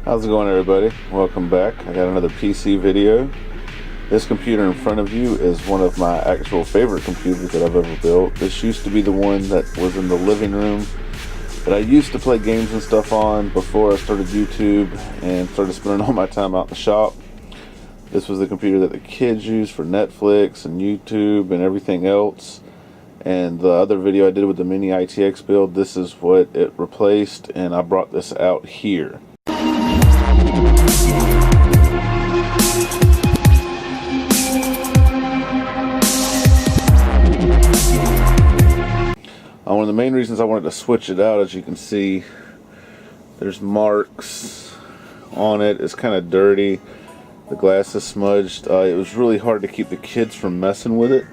How's it going, everybody? Welcome back. I got another PC video. This computer in front of you is one of my actual favorite computers that I've ever built. This used to be the one that was in the living room that I used to play games and stuff on before I started YouTube and started spending all my time out in the shop. This was the computer that the kids use for Netflix and YouTube and everything else. And the other video I did with the mini ITX build, this is what it replaced, and I brought this out here. One of the main reasons I wanted to switch it out, as you can see, there's marks on it. It's kind of dirty. The glass is smudged. It was really hard to keep the kids from messing with it.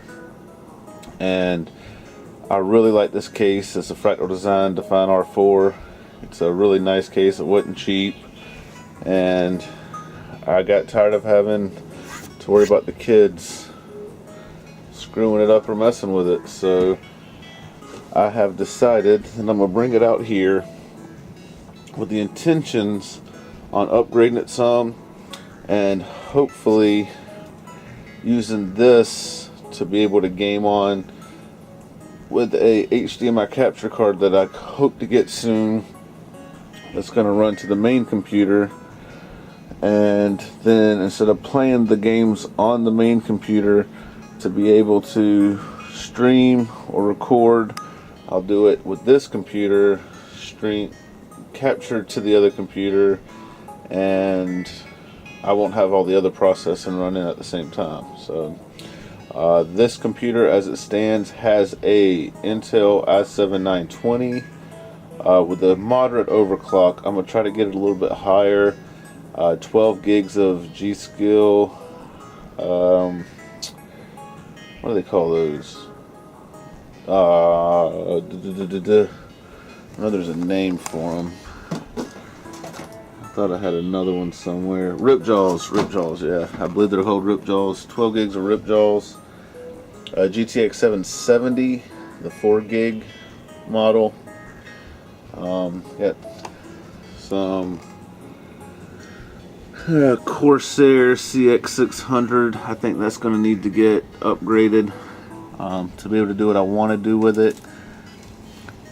And I really like this case. It's a Fractal Design Define R4. It's a really nice case. It wasn't cheap. And I got tired of having to worry about the kids screwing it up or messing with it. So I have decided that I'm going to bring it out here with the intentions on upgrading it some and hopefully using this to be able to game on with a HDMI capture card that I hope to get soon. That's going to run to the main computer, and then instead of playing the games on the main computer, to be able to stream or record, I'll do it with this computer, stream, capture to the other computer, and I won't have all the other processing running at the same time. So this computer, as it stands, has a Intel i7-920 with a moderate overclock. I'm gonna try to get it a little bit higher. 12 gigs of G-Skill. What do they call those? I know there's a name for them. I thought I had another one somewhere. Ripjaws, yeah. I believe they're called Ripjaws. 12 gigs of Ripjaws. GTX 770, the 4 gig model. Got some Corsair CX600. I think that's going to need to get upgraded to be able to do what I want to do with it.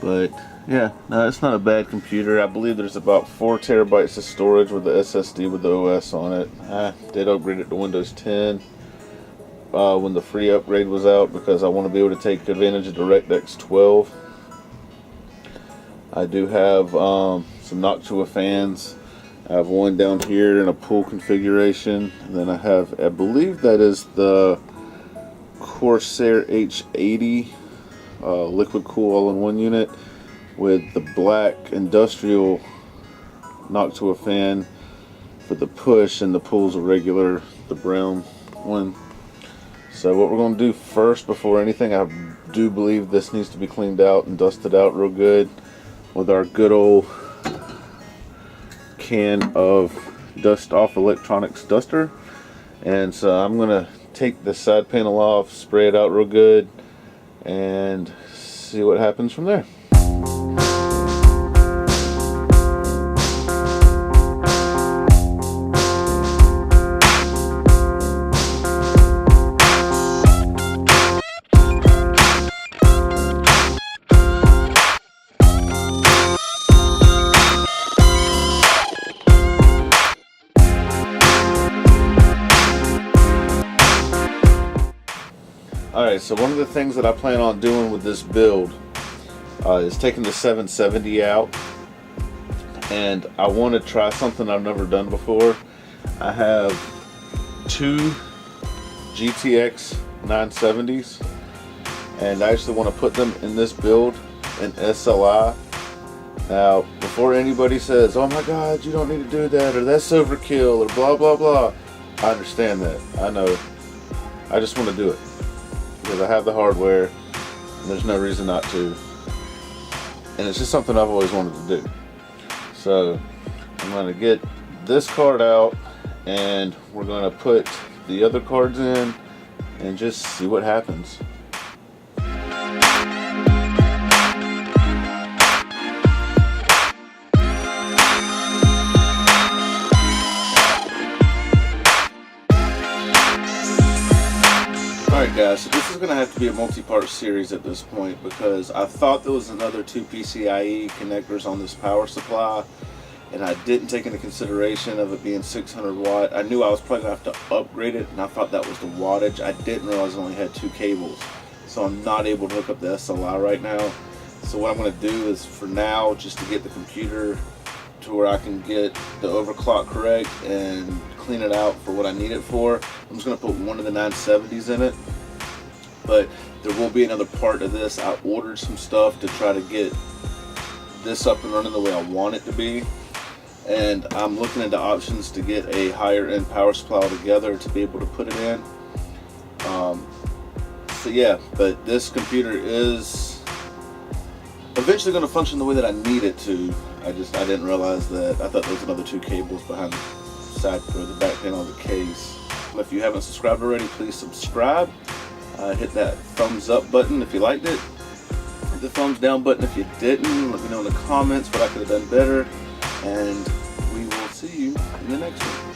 But yeah, no, it's not a bad computer. I believe there's about 4 terabytes of storage with the SSD with the OS on it. I did upgrade it to Windows 10 when the free upgrade was out because I want to be able to take advantage of DirectX 12. I do have some Noctua fans. I have one down here in a pool configuration, and then I have, I believe that is the Corsair H80 liquid cool all-in-one unit with the black industrial Noctua fan for the push, and the pool's a regular, the brown one. So what we're going to do first, before anything, I do believe this needs to be cleaned out and dusted out real good with our good old can of Dust Off Electronics duster. And so I'm going to take the side panel off, spray it out real good, and see what happens from there. Alright, so one of the things that I plan on doing with this build is taking the 770 out, and I want to try something I've never done before. I have 2 GTX 970's, and I actually want to put them in this build in SLI. Now, before anybody says, oh my god, you don't need to do that, or that's overkill, or blah blah blah, I understand that. I know. I just want to do it because I have the hardware and there's no reason not to, and it's just something I've always wanted to do. So I'm going to get this card out and we're going to put the other cards in and just see what happens. going to have to be a multi-part series at this point, because I thought there was another 2 PCIe connectors on this power supply, and I didn't take into consideration of it being 600 watt. I knew I was probably going to have to upgrade it, and I thought that was the wattage. I didn't realize it only had 2 cables, so I'm not able to hook up the SLI right now. So what I'm going to do is, for now, just to get the computer to where I can get the overclock correct and clean it out for what I need it for, I'm just going to put one of the 970's in it. But there will be another part of this. I ordered some stuff to try to get this up and running the way I want it to be, and I'm looking into options to get a higher end power supply together to be able to put it in. So yeah, but this computer is eventually going to function the way that I need it to. I didn't realize that. I thought there was another 2 cables behind the side or the back panel of the case. If you haven't subscribed already, please subscribe. Hit that thumbs up button if you liked it. Hit the thumbs down button if you didn't. Let me know in the comments what I could have done better. And we will see you in the next one.